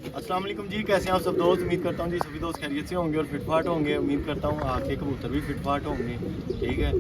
अस्सलाम वालेकुम जी, कैसे हैं आप सब दोस्त। उम्मीद करता हूँ जी सभी दोस्त खैरियत से होंगे और फिटफाट होंगे। उम्मीद करता हूँ आपके कबूतर भी फिटफाट होंगे, ठीक है।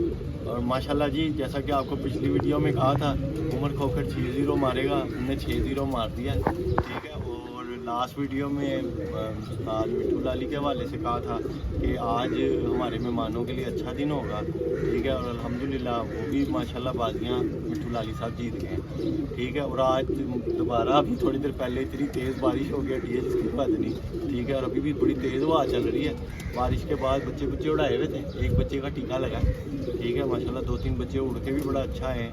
और माशाल्लाह जी, जैसा कि आपको पिछली वीडियो में कहा था, उमर खोकर 6-0 मारेगा, हमने 6-0 मार दिया, ठीक है। और लास्ट वीडियो में उस्ताद मिठू लाली के हवाले से कहा था कि आज हमारे मेहमानों के लिए अच्छा दिन होगा, ठीक है। और अल्हम्दुलिल्लाह वो भी माशाल्लाह बाजियाँ मिठू लाली साहब जीत गए हैं, ठीक है। और आज दोबारा अभी थोड़ी देर पहले इतनी तेज़ बारिश हो गई है जिसकी बात नहीं, ठीक है। और अभी भी बड़ी तेज़ हवा चल रही है। बारिश के बाद बच्चे उड़ाए हुए थे, एक बच्चे का टीका लगा, ठीक है। माशाल्लाह 2-3 बच्चे उड़ के भी बड़ा अच्छा है,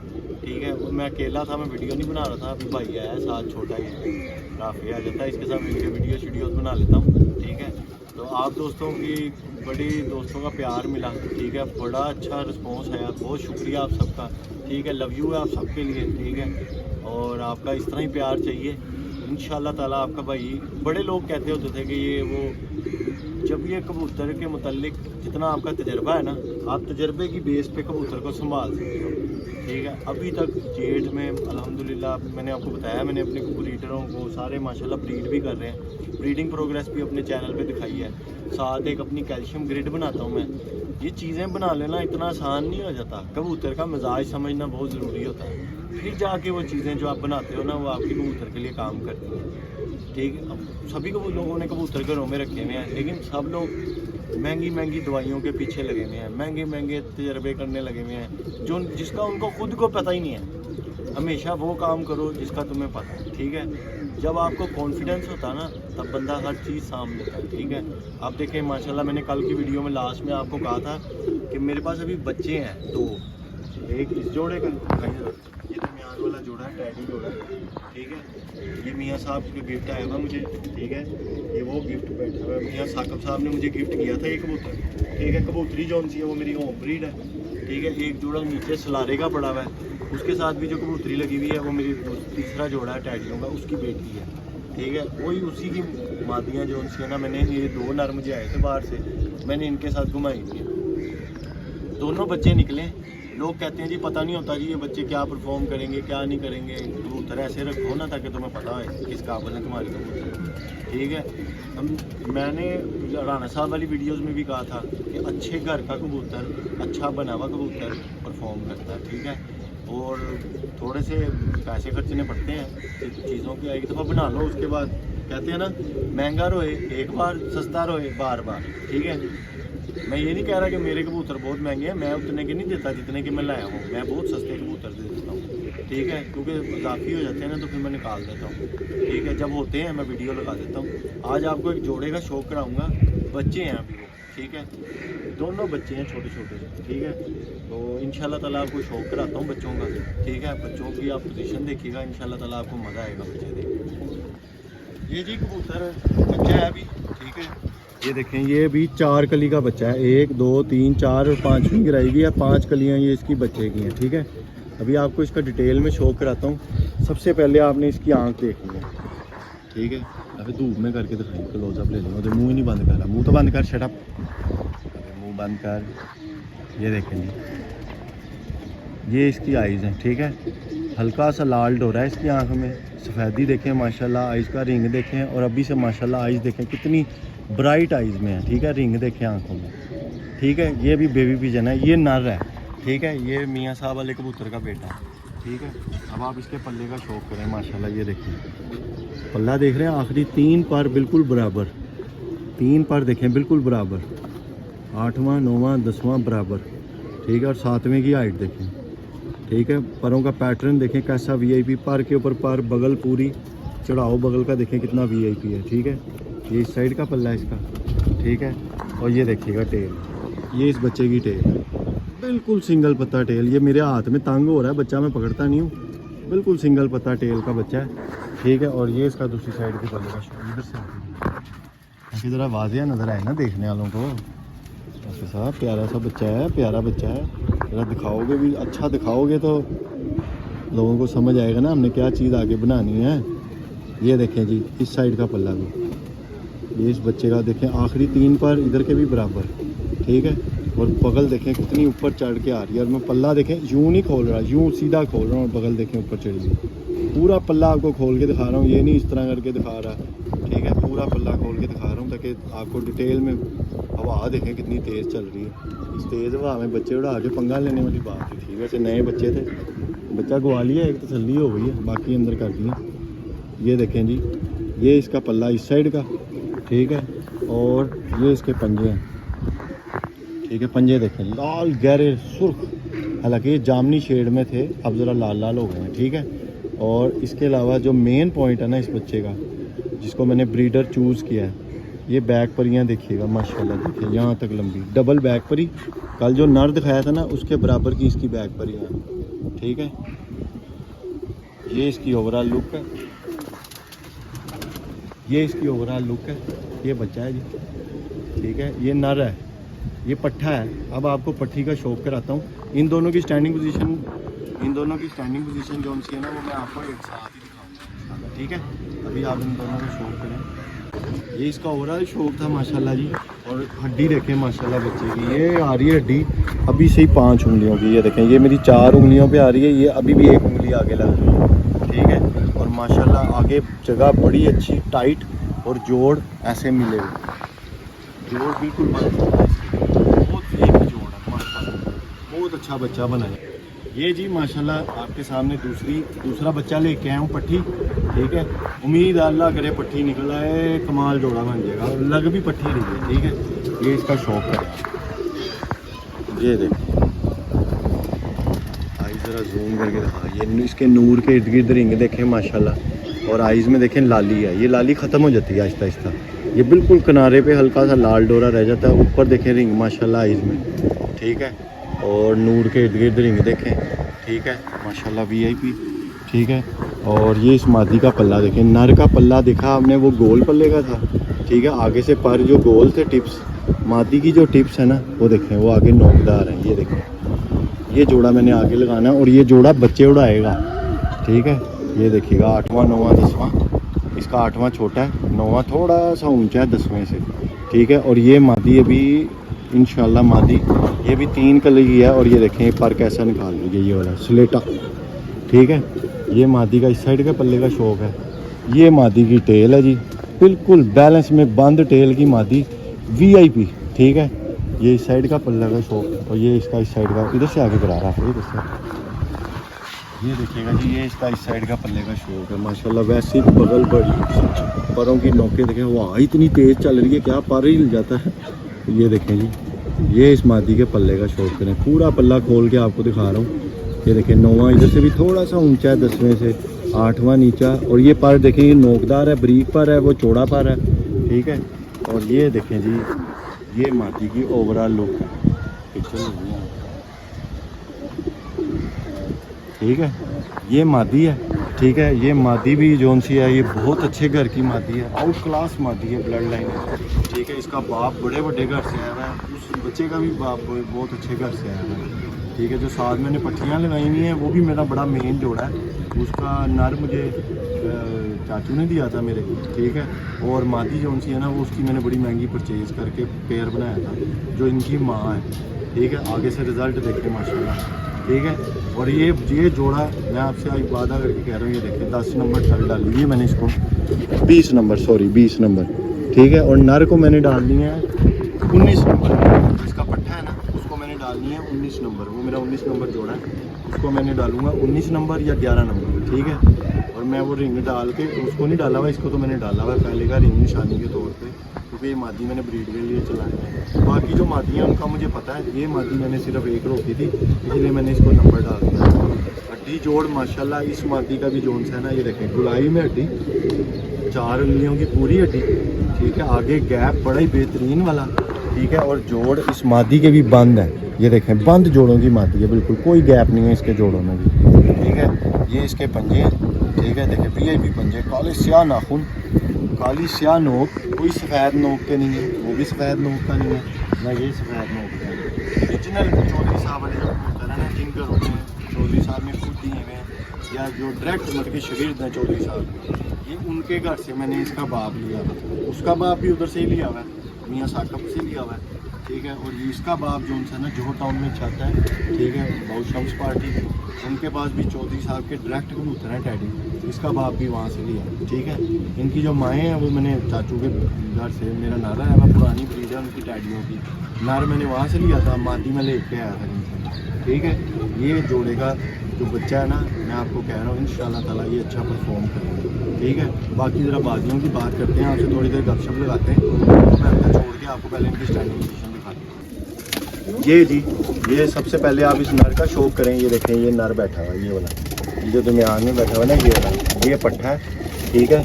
ठीक है। और मैं अकेला था, मैं वीडियो नहीं बना रहा था। अभी भाई आया साथ, छोटा ही है, राफी आ जाता है, इसके साथ मिलकर वीडियोस बना लेता हूँ, ठीक है। तो आप दोस्तों की बड़ी दोस्तों का प्यार मिला, ठीक है। बड़ा अच्छा रिस्पॉन्स है, बहुत शुक्रिया आप सबका, ठीक है। लव यू है आप सबके लिए, ठीक है। और आपका इस तरह ही प्यार चाहिए इंशाल्लाह ताला। आपका भाई, बड़े लोग कहते होते थे कि ये वो, जब ये कबूतर के मुतल्लिक जितना आपका तजर्बा है ना, आप तजर्बे की बेस पे कबूतर को संभाल सकते हो, ठीक है। अभी तक जेठ में अल्हम्दुलिल्लाह मैंने आपको बताया, मैंने अपने ब्रीडरों को सारे माशाल्लाह ब्रीड भी कर रहे हैं। ब्रीडिंग प्रोग्रेस भी अपने चैनल पे दिखाई है। साथ एक अपनी कैल्शियम ग्रिड बनाता हूँ मैं। ये चीज़ें बना लेना इतना आसान नहीं हो जाता, कबूतर का मिजाज समझना बहुत ज़रूरी होता है। फिर जाके वो चीज़ें जो आप बनाते हो ना, वो आपके कबूतर के लिए काम करती हैं, ठीक है। अब सभी को लोगों ने कबूतर घरों में रखे हुए हैं, लेकिन सब लोग महंगी दवाइयों के पीछे लगे हुए हैं, महंगे तजर्बे करने लगे हुए हैं, जो जिसका उनको खुद को पता ही नहीं है। हमेशा वो काम करो जिसका तुम्हें पता है, ठीक है। जब आपको कॉन्फिडेंस होता है ना, तब बंदा हर चीज़ सामने लेता है, ठीक है। आप देखें माशाल्लाह, मैंने कल की वीडियो में लास्ट में आपको कहा था कि मेरे पास अभी बच्चे हैं 2, एक इस जोड़े का, ये दरमियान वाला जोड़ा है, टैडी जोड़ा है, ठीक है। ये मियाँ साहब का गिफ्ट आया था मुझे, ठीक है। ये वो गिफ्ट बैठा हुआ है, मियाँ साकब साहब ने मुझे गिफ्ट किया था ये कबूतर, ठीक है। कबूतरी जौन सी है वो मेरी होम ब्रीड है, ठीक है। एक जोड़ा नीचे सलारे का पड़ा हुआ है, उसके साथ भी जो कबूतरी लगी हुई है वो मेरी तीसरा जोड़ा है टैडियों का, उसकी बेटी है, ठीक है। वही उसी की मादियाँ जो उनसी है ना, मैंने ये 2 नर मुझे आए थे बाहर से, मैंने इनके साथ घुमाई थी। दोनों बच्चे निकले। लोग कहते हैं जी पता नहीं होता जी ये बच्चे क्या परफॉर्म करेंगे क्या नहीं करेंगे। कबूतर ऐसे रखो ना ताकि तुम्हें पता है किस काबिल है तुम्हारी कबूतर, ठीक है। मैंने राना साहब वाली वीडियोस में भी कहा था कि अच्छे घर का कबूतर, अच्छा बना हुआ कबूतर परफॉर्म करता है, ठीक है। और थोड़े से पैसे खर्चने पड़ते हैं चीज़ों के, एक दफ़ा बना लो, उसके बाद कहते हैं ना, महंगा रोए एक बार, सस्ता रोए बार बार, ठीक है। मैं ये नहीं कह रहा कि मेरे कबूतर बहुत महंगे हैं, मैं उतने के नहीं देता जितने के मैं लाया हूँ। मैं बहुत सस्ते कबूतर दे देता हूँ, ठीक है, क्योंकि इजाफी हो जाते हैं ना तो फिर मैं निकाल देता हूँ, ठीक है। जब होते हैं मैं वीडियो लगा देता हूँ। आज आपको एक जोड़े का शौक कराऊँगा, बच्चे हैं अभी वो, ठीक है। दोनों बच्चे हैं छोटे छोटे, ठीक है। तो इंशाल्लाह ताला आपको शौक कराता हूँ बच्चों का, ठीक है। बच्चों की आप पोजीशन देखिएगा, इंशाल्लाह ताला आपको मज़ा आएगा बच्चे देख। ये जी कबूतर बच्चा है अभी, ठीक है। ये देखें, ये भी 4 कली का बच्चा है, 1 2 3 4 और 5वीं गिराई हुई है, 5 कलियाँ ये इसकी बच्चे की हैं, ठीक है। अभी आपको इसका डिटेल में शो कराता हूँ। सबसे पहले आपने इसकी आंख देखनी है, ठीक है। अभी धूप में करके दिखाई, क्लोजअप ले लो। मुँह ही नहीं बंद कर रहा, मुँह तो बंद कर, शट अप, मुँह बंद कर। ये देखें जी, ये इसकी आइज़ हैं, ठीक है। हल्का सा लाल डोरा है इसकी आंख में, सफ़ेदी देखें माशाल्लाह, आइज़ का रिंग देखें, और अभी से माशाल्लाह आइज़ देखें कितनी ब्राइट आइज़ में है, ठीक है। रिंग देखें आंखों में, ठीक है। ये भी बेबी पिजन है, ये नर है, ठीक है। ये मियाँ साहब वाले कबूतर का बेटा है, ठीक है। अब आप इसके पल्ले का शौक करें माशाल्लाह, ये देखें पल्ला देख रहे हैं, आखिरी 3 पर बिल्कुल बराबर, 3 पर देखें बिल्कुल बराबर, 8वां 9वां 10वां बराबर, ठीक है। और 7वें की हाइट देखें, ठीक है। परों का पैटर्न देखें कैसा वीआईपी, पर के ऊपर पर, बगल पूरी चढ़ाओ बगल का देखें कितना वीआईपी है, ठीक है। ये इस साइड का पल्ला है इसका, ठीक है। और ये देखिएगा टेल, ये इस बच्चे की टेल है, बिल्कुल सिंगल पत्ता टेल। ये मेरे हाथ में तंग हो रहा है, बच्चा मैं पकड़ता नहीं हूँ, बिल्कुल सिंगल पत्ता टेल का बच्चा है, ठीक है। और ये इसका दूसरी साइड के पल्ले का इधर से ऐसी ज़रा वाज़िया नज़र आए ना देखने वालों को, ऐसे साहब प्यारा सा बच्चा है, प्यारा बच्चा है। ज़रा दिखाओगे भी, अच्छा दिखाओगे तो लोगों को समझ आएगा ना हमने क्या चीज़ आगे बनानी है। ये देखें जी, इस साइड का पल्ला भी, ये इस बच्चे का देखें, आखिरी 3 पर इधर के भी बराबर, ठीक है। और बगल देखें कितनी ऊपर चढ़ के आ रही है, और मैं पल्ला देखें यूँ नहीं खोल रहा, यूँ सीधा खोल रहा हूँ, और बगल देखें ऊपर चढ़ी हुई, पूरा पल्ला आपको खोल के दिखा रहा हूँ, ये नहीं इस तरह करके दिखा रहा, ठीक है। पूरा पल्ला खोल के दिखा रहा हूँ ताकि आपको डिटेल में हवा देखें कितनी तेज़ चल रही है। इस तेज़ हवा में बच्चे उड़ा के पंगा लेने वाली बात ही थी। वैसे नए बच्चे थे, बच्चा गवा लिया, एक तसल्ली हो गई है, बाकी अंदर कर दिए। ये देखें जी, ये इसका पल्ला इस साइड का, ठीक है, और ये इसके पंजे हैं, ठीक है। पंजे देखें लाल गहरे सुर्ख, हालांकि ये जामनी शेड में थे, अब ज़रा लाल लाल हो गए हैं, ठीक है। और इसके अलावा जो मेन पॉइंट है ना इस बच्चे का, जिसको मैंने ब्रीडर चूज़ किया है, ये बैक परियाँ देखिएगा माशाल्लाह, देखिए यहाँ तक लंबी डबल बैक परी। कल जो नर दिखाया था ना उसके बराबर की इसकी बैक परियाँ हैं, ठीक है। ये इसकी ओवरऑल लुक है, ये इसकी ओवरऑल लुक है। ये बच्चा है जी, ठीक है, ये नर है, ये पट्ठा है। अब आपको पट्ठी का शौक कराता हूँ। इन दोनों की स्टैंडिंग पोजीशन जो सी है ना वो मैं आपको एक साथ ही दिखाऊंगा, ठीक है। अभी आप इन दोनों का शौक करें। ये इसका ओवरऑल शौक था माशाल्लाह जी। और हड्डी देखें माशाल्लाह बच्चे की, ये आ रही है हड्डी अभी से ही 5 उंगलियों की। ये देखें, ये मेरी 4 उंगलियों पे आ रही है, ये अभी भी 1 उंगली आगे लग रही है, ठीक है। और माशाल्लाह आगे जगह बड़ी अच्छी टाइट, और जोड़ ऐसे मिले हुए, जोड़ बिल्कुल बहुत एक जोड़ है माशाल्लाह, बहुत अच्छा बच्चा बना है ये जी माशाल्लाह। आपके सामने दूसरा बच्चा लेके आया हूँ पट्ठी, ठीक है। उम्मीद अल्लाह करे पट्ठी निकल आए, कमाल जोड़ा बन जाएगा, और लग भी पट्ठी रही है, ठीक है। ये इसका शौक है, ये देखिए, आइज ज़रा जूम करके दिखा, ये इसके नूर के इर्द गिर्द रिंग देखें माशाल्लाह, और आइज़ में देखें लाली है, ये लाली ख़त्म हो जाती है आहिस्ता आहिस्ता, ये बिल्कुल किनारे पे हल्का सा लाल डोरा रह जाता है, ऊपर देखें रिंग माशाल्लाह आइज़ में, ठीक है। और नूर के इर्द गिर्द रिंग देखें, ठीक है माशाल्लाह VIP, ठीक है। और ये इस मादी का पल्ला देखें, नर का पल्ला देखा आपने, वो गोल पल्ले का था, ठीक है। आगे से पर जो गोल थे टिप्स, मादी की जो टिप्स है ना वो देखें, वो आगे नोकदार हैं। ये देखें, ये जोड़ा मैंने आगे लगाना है, और ये जोड़ा बच्चे उड़ाएगा, ठीक है। ये देखिएगा 8वां 9वां 10वां, इसका 8वां छोटा है, 9वां थोड़ा सा ऊंचा है 10वें से, ठीक है। और ये मादी अभी इंशाल्लाह मादी ये भी 3 कलर की है, और ये देखें पर कैसा निकाल लीजिए, ये वाला स्लेटा, ठीक है। ये मादी का इस साइड के पल्ले का शौक है। ये मादी की टेल है जी, बिल्कुल बैलेंस में बंद टेल की मादी VIP, ठीक है। ये इस साइड का पल्ले का शौक, और ये इसका इस साइड का, इधर से आगे करा रहा है, इधर से, ये देखिएगा जी, ये इसका इस साइड का पल्ले का शौक है माशाल्लाह। वैसे बगल बड़ी, परों की नोकें देखें, वाह इतनी तेज़ चल रही है, क्या पर ही हिल जाता है। ये देखें जी, ये इस मादी के पल्ले का शौक करें, पूरा पल्ला खोल के आपको दिखा रहा हूँ। ये देखें 9वां इधर से भी थोड़ा सा ऊंचा है 10वें से, 8वां नीचा, और ये पर देखें, ये नोकदार है, बरीक पर है, वो चौड़ा पर है, ठीक है। और ये देखें जी, ये मादी की ओवरऑल लुक है, ठीक है। ये मादी है, ठीक है। ये मादी भी जोन सी है, ये बहुत अच्छे घर की मादी है, आउट क्लास मादी है, ब्लड लाइन है, ठीक है। इसका बाप बड़े बड़े घर से आया हुआ है, उस बच्चे का भी बाप बहुत अच्छे घर से आया हुआ है, ठीक है। जो साथ मैंने पट्टियाँ लगाई हुई हैं वो भी मेरा बड़ा मेन जोड़ा है, उसका नर मुझे चाचू ने दिया था मेरे, ठीक है। और मादी जोन सी है ना वो उसकी मैंने बड़ी महंगी परचेज़ करके पेयर बनाया था, जो इनकी माँ है, ठीक है। आगे से रिज़ल्ट देखें माशाल्लाह, ठीक है। और ये जोड़ा मैं आपसे आज वादा करके कह रहा हूँ, ये देखिए 10 नंबर तक डाल ली है मैंने इसको, 20 नंबर, ठीक है। और नर को मैंने डाल दिया है 19 नंबर, इसका पट्टा है ना उसको मैंने डालनी है 19 नंबर, वो मेरा 19 नंबर जोड़ा है, उसको मैंने डालूंगा 19 नंबर या 11 नंबर, ठीक है। और मैं वो रिंग डाल के, उसको नहीं डाला हुआ, इसको तो मैंने डाला हुआ पहले का रिंग निशानी के तौर पे, क्योंकि ये मादी मैंने ब्रीड के लिए चलानी है। बाकी जो मादी हैं उनका मुझे पता है, ये मादी मैंने सिर्फ एक रोकी थी, इसलिए मैंने इसको नंबर डाल दिया। हड्डी जोड़ माशाल्लाह इस मादी का भी जोन सा है ना, ये देखें गुलाई में हड्डी, 4 उंगलियों की पूरी हड्डी, ठीक है। आगे गैप बड़ा ही बेहतरीन वाला, ठीक है। और जोड़ इस मादी के भी बंद है, ये देखें बंद जोड़ों की मादी है, बिल्कुल कोई गैप नहीं है इसके जोड़ों में भी, ठीक है। ये इसके पंजे हैं, ठीक है, देखें VIP पंजे, काले स्याह नाखून, काली स्याह नोक, कोई सफ़ेद नोक के नहीं है, वो भी सफ़ेद नोक का नहीं है ना, ये सफ़ेद नोक का है। ओरिजिनल चौधरी साहब वाले जो कबूतर हैं ना, जिनके होते हैं चौधरी साहब ने खुद दिए हुए हैं, या जो डायरेक्ट मतलब कि शरीर हैं चौधरी साहब, ये उनके घर से मैंने इसका बाप लिया, उसका बाप भी उधर से ही लिया हुआ है, मियाँ साकब से लिया हुआ है, ठीक है। और इसका बाप जो उनसे ना जोहर टाउन में चाहता है, ठीक है, बहुत शम्स पार्टी, उनके पास भी चौधरी साहब के डायरेक्ट कबूतर हैं टैडी, इसका बाप भी वहाँ से लिया, ठीक है। इनकी जो माएँ हैं वो मैंने चाचू के घर से, मेरा नारा है वह पुरानी ब्रीड है उनकी टैडियों की, नार मैंने वहाँ से लिया था, मादी में ले के आया था इनसे, ठीक है। ये जोड़े का जो बच्चा है ना, मैं आपको कह रहा हूँ इंशाल्लाह ताला ये अच्छा परफॉर्म करेगा, ठीक है। बाकी ज़रा बाजियों की बात करते हैं, आपसे थोड़ी देर गपशप लगाते हैं, तो मैं अंदर छोड़ के आपको पहले इनकी स्टैंडिंग पोजीशन दिखाता हूँ। ये जी, ये सबसे पहले आप इस नर का शौक करें, ये देखें ये नर बैठा हुआ है, ये वाला, ये जो दरमियान में बैठा हुआ है ना, ये वाला, ये पट्ठा है, ठीक है।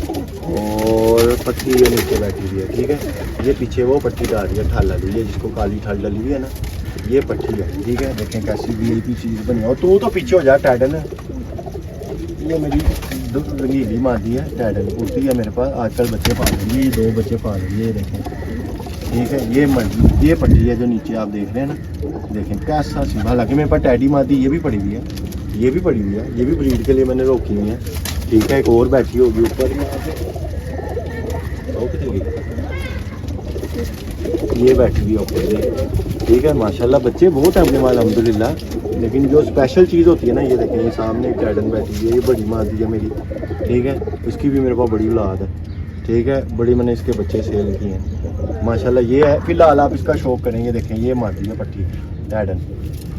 और पट्टी ये नीचे बैठी हुई है, ठीक है। ये पीछे वो पट्टी डाल रही है ठाल डाली है, जिसको काली ठाल डाली हुई है ना, ये पट्टी है, ठीक है। देखें कैसी वीआईपी चीज़ बनी हो, तो पीछे हो जा टैडन है, ये मेरी रंगीली मादी है टैडन, उड़ती है मेरे पास, आजकल बच्चे पाल रही है, ये 2 बच्चे पाल रही है, ये देखें, ठीक है। ये पट्टी है जो नीचे आप देख रहे हैं ना, देखें कैसा सी, हालांकि मेरे पास टैडी मादी ये भी पड़ी हुई है, ये भी पड़ी हुई है, ये भी ब्रीड के लिए मैंने रोकी हुई है, ठीक है। एक और बैठी होगी ऊपर में, ये बैठी हुई ऊपर से, ठीक है। माशाल्लाह बच्चे बहुत हैं अपने वाले अल्हम्दुलिल्लाह, लेकिन जो स्पेशल चीज़ होती है ना, ये देखें, ये सामने एक टैडन बैठी हुई है, ये बड़ी मादी है मेरी, ठीक है। इसकी भी मेरे पास बड़ी औलाद है, ठीक है, बड़ी मैंने इसके बच्चे सेल किए हैं माशाल्लाह। ये है फिलहाल, आप इसका शौक करेंगे, देखें ये मादी है पट्टी टैडन,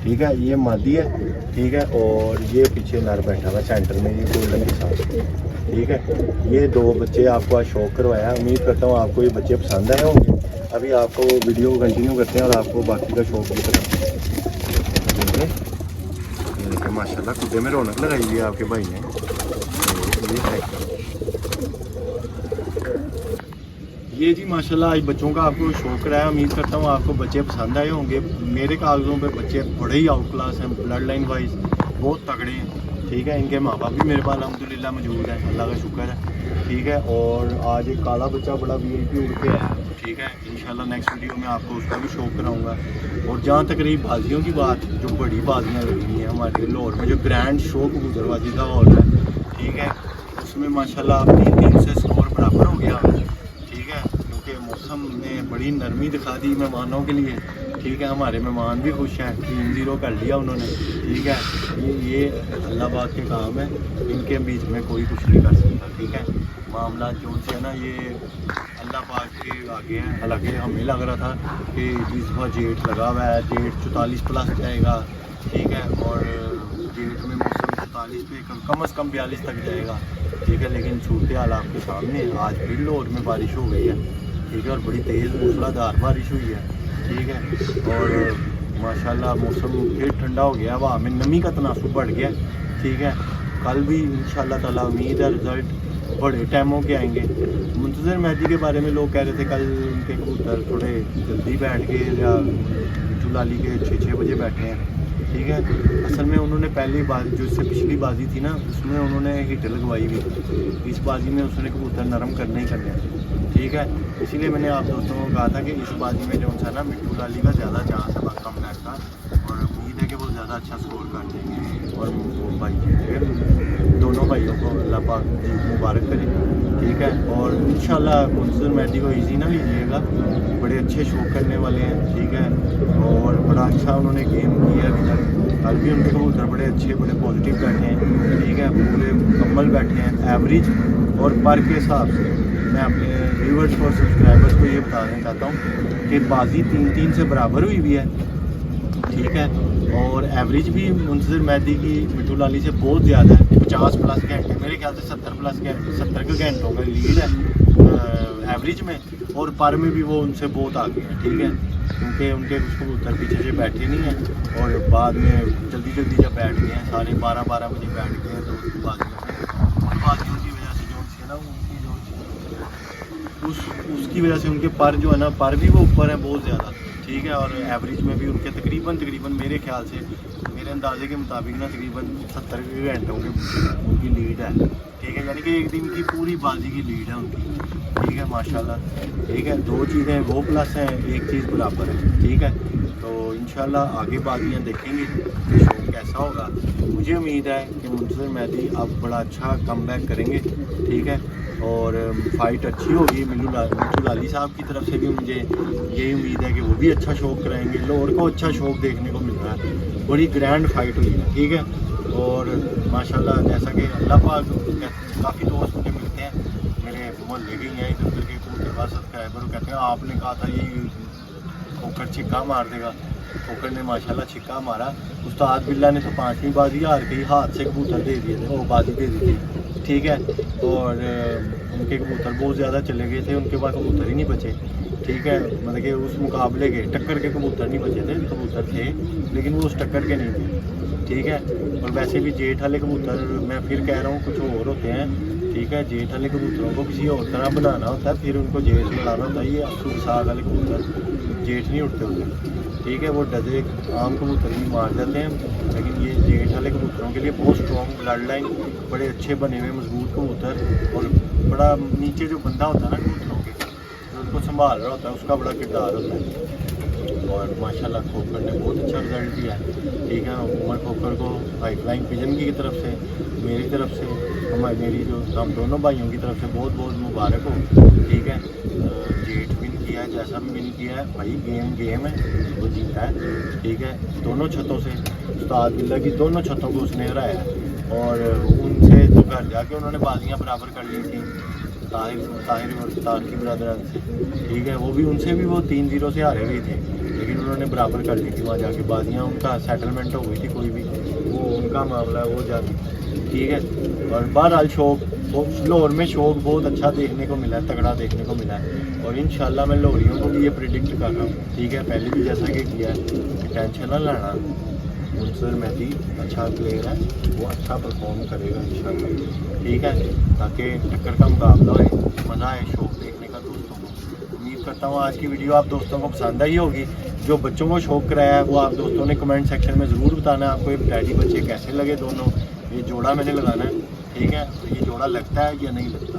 ठीक है, ये मादी है, ठीक है। और ये पीछे नर बैठा हुआ सेंटर में, ये गोल्डन के साथ, ठीक है। ये 2 बच्चे आपको आज शौक करवाया, उम्मीद करता हूँ आपको ये बच्चे पसंद आए होंगे। अभी आपको वीडियो को कंटिन्यू करते हैं और आपको बाकी का शौक भी बताते हैं। ये देखिए माशाल्लाह कुत्ते में रौनक लगाई हुई है आपके भाई ने, ये जी माशाल्लाह आज बच्चों का आपको शौक रहा है, उम्मीद करता हूँ आपको बच्चे पसंद आए होंगे। मेरे कागज़ों पे बच्चे बड़े ही आउट क्लास हैं, ब्लड लाइन वाइज बहुत तगड़े हैं, ठीक है। इनके माँ बाप भी मेरे पास अल्हम्दुलिल्लाह मौजूद है, अल्लाह का शुक्र है, ठीक है। और आज एक काला बच्चा बड़ा वीआईपी उड़ के आया, ठीक है। इंशाल्लाह नेक्स्ट वीडियो में आपको उसका भी शौक कराऊंगा। और जहाँ तक रही बाजियों की बात, जो बड़ी बाजियाँ लगी हैं हमारे लाहौर में, जो ग्रैंड शो कबूतरबाजी का हॉल है, ठीक है, उसमें माशाल्लाह 3 से स्कोर बराबर हो गया, ठीक है। क्योंकि मौसम ने बड़ी नरमी दिखा दी मेहमानों के लिए, ठीक है। हमारे मेहमान भी खुश हैं, 3-0 कर लिया उन्होंने, ठीक है। ये अल्लाह पाक के काम है, इनके बीच में कोई कुछ नहीं कर सकता, ठीक है। मामला जो से है ना, ये अल्लाह पाक के आगे हैं। हालांकि हमें लग रहा था कि इस दफ़ा जेठ लगा हुआ है, जेठ 44 प्लस जाएगा, ठीक है। और जेठ में मौसम 44 पे कम से कम 42 तक जाएगा, ठीक है। लेकिन सूरत हाल आपके सामने, आज फिर लाहौर में बारिश हो गई है, ठीक है। और बड़ी तेज़ मूसलाधार बारिश हुई है, ठीक है। और माशाल्लाह मौसम फिर ठंडा हो गया, हवा में नमी का तनासुब बढ़ गया, ठीक है। कल भी इंशाल्लाह ताला उम्मीद है रिज़ल्ट बड़े टाइमों के आएंगे। मुंतज़िर मेहदी के बारे में लोग कह रहे थे कल उनके कबूतर थोड़े जल्दी बैठ गए, या जुलाली के 6 बजे बैठे हैं, ठीक है। असल में उन्होंने पहली बाजी जो इससे पिछली बाजी थी ना, उसमें उन्होंने हीटर लगवाई हुई थी, इस बाजी में उसने कबूतर नरम करने ही करने, ठीक है। इसीलिए मैंने आप दोस्तों को कहा था कि इस बाजी में जो है ना मिट्टू लाली का ज़्यादा चांस है कम बैक का, और उम्मीद है कि वो ज़्यादा अच्छा स्कोर कर देंगे और वो भाई जीतेंगे। दोनों भाइयों को अल्लाह पाक मुबारक करें, ठीक है। और इंशाल्लाह मुंतज़िर मेहदी को ईजी ना लीजिएगा, बड़े अच्छे शो करने वाले हैं, ठीक है। और बड़ा अच्छा उन्होंने गेम किया अभी तक, कल भी उनके कबूतर बड़े अच्छे बड़े पॉजिटिव बैठे हैं, ठीक है, पूरे मुकम्मल बैठे हैं एवरेज और पर के हिसाब से। मैं अपने व्यूवर्स और सब्सक्राइबर्स को ये बताना चाहता हूँ कि बाजी 3-3 से बराबर हुई हुई है, ठीक है। और एवरेज भी मुंतज़िर मेहदी की मिट्टू लाली से बहुत ज़्यादा है, 50 प्लस घंटे, मेरे ख्याल से 70 प्लस घंटे, 70 के घंटों का लीड है एवरेज में, और पर में भी वो उनसे बहुत आगे हैं, ठीक है। क्योंकि उनके कुछ कबूतर पीछे से बैठे नहीं हैं, और बाद में जल्दी जब बैठ गए हैं, साढ़े 12 बजे बैठ गए हैं, तो बाजियों की वजह से जो है ना उनकी जो उसकी वजह से उनके पर जो है ना, पर भी वो ऊपर है बहुत ज़्यादा, ठीक है। और एवरेज में भी उनके तकरीबन मेरे ख्याल से, मेरे अंदाजे के मुताबिक ना तकरीबन 70 घंटों के उनकी लीड है, ठीक है। यानी कि एक दिन की पूरी बाजी की लीड है उनकी, ठीक है माशाल्लाह, ठीक है। 2 चीज़ें वो प्लस हैं, एक चीज़ बराबर है, ठीक है। तो इंशाल्लाह आगे बाजियाँ देखेंगे। कैसा होगा। मुझे उम्मीद है कि मुंतज़िर मेहदी अब बड़ा अच्छा कमबैक करेंगे, ठीक है, और फाइट अच्छी होगी। मिल्लू लाली साहब की तरफ से भी मुझे यही उम्मीद है कि वो भी अच्छा शौक कराएंगे। लाहौर को अच्छा शौक देखने को मिल रहा है, बड़ी ग्रैंड फाइट हुई है, ठीक है। और माशाल्लाह जैसा कि अल्लाह पाक, काफ़ी दोस्त मुझे मिलते हैं मेरे मोहल्ले के हैं इधर उधर के कबूतरबाज सब्सक्राइबर, कहते हैं आपने कहा था ये खोकर छिक्का मार देगा। खोकर ने माशाल्लाह छिक्का मारा। उस्ताद बिल्ला ने तो 5वीं बाजी हार के हाथ से कबूतर दे दिए थे, वो बाजी दे दी थी, ठीक है। और उनके कबूतर बहुत ज़्यादा चले गए थे, उनके पास कबूतर ही नहीं बचे, ठीक है। मतलब कि उस मुकाबले के टक्कर के कबूतर नहीं बचे थे, कबूतर थे लेकिन वो उस टक्कर के नहीं थे, ठीक है। और वैसे भी जेठ वाले कबूतर, मैं फिर कह रहा हूँ, कुछ और होते हैं, ठीक है। जेठ वाले कबूतरों को किसी और तरह बनाना होता है, फिर उनको जेठ में लाना होता है। ये अस्सू साग वाले कबूतर जेठ नहीं उठते होते, ठीक है। वो डजे आम कबूतर भी मार जाते हैं, लेकिन ये जेठ वाले कबूतरों के लिए बहुत स्ट्रॉन्ग ब्लड लाइन, बड़े अच्छे बने हुए मजबूत कबूतर। और बड़ा नीचे जो बंदा होता है ना कबूतरों के, जो उनको संभाल रहा होता है, उसका बड़ा किरदार होता है। और माशाल्लाह खोकर ने बहुत अच्छा रिजल्ट दिया है, ठीक है। उमर खोकर को पाइपलाइन पिजन की तरफ से, मेरी तरफ से, मेरी जो हम दोनों भाइयों की तरफ से बहुत बहुत मुबारक हो, ठीक है। जेठ विन किया है, जैसा भी विन किया है भाई, गेम है, वो जीता है, ठीक है। दोनों छतों से उस्ताद बिल्ला की दोनों छतों को उसने हराया है। और उनसे तो घर जाके उन्होंने बाजियाँ बराबर कर ली थी ताहिर और उस्ताद की बरदरान से, ठीक है। वो भी उनसे भी वो 3-0 से हारे हुए थे, लेकिन उन्होंने बराबर कर ली थी वहाँ जाके बाजियाँ। उनका सेटलमेंट हो गई थी, कोई भी वो उनका मामला है, वो जाके, ठीक है। और बहरहाल शौक, लाहौर में शौक बहुत अच्छा देखने को मिला है, तगड़ा देखने को मिला है। और इंशाल्लाह मैं लाहौरियों को भी ये प्रिडिक्ट कर रहा हूँ, ठीक है। पहले भी जैसा कि किया है, टेंशन ना लेना, मुंतज़िर मेहदी अच्छा प्लेयर है, वो अच्छा परफॉर्म करेगा इंशाल्लाह, ठीक है। ताकि टक्कर का मुकाबला हो, मज़ा आए शौक देखने का दोस्तों को। उम्मीद करता हूँ आज की वीडियो आप दोस्तों को पसंद आई होगी। जो बच्चों को शौक कराया है वो आप दोस्तों ने कमेंट सेक्शन में ज़रूर बताना है आपको ये डैडी बच्चे कैसे लगे दोनों। ये जोड़ा मैंने लगाना है, ठीक है। तो ये जोड़ा लगता है या नहीं लगता,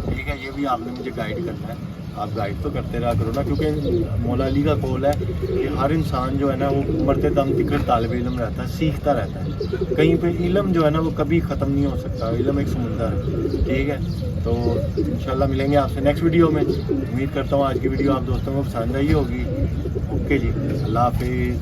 ठीक है, ये भी आपने मुझे गाइड करना है। आप गाइड तो करते रहा करो ना, क्योंकि मौला अली का कौल है कि हर इंसान जो है ना वो मरते दम तक तालिब इल्म रहता है, सीखता रहता है। कहीं पे इल्म जो है ना वो कभी ख़त्म नहीं हो सकता, इल्म एक समुंदर है, ठीक है। तो इंशाल्लाह मिलेंगे आपसे नेक्स्ट वीडियो में। उम्मीद करता हूँ आज की वीडियो आप दोस्तों को पसंद आई होगी। ओके जी, अल्लाह हाफिज़।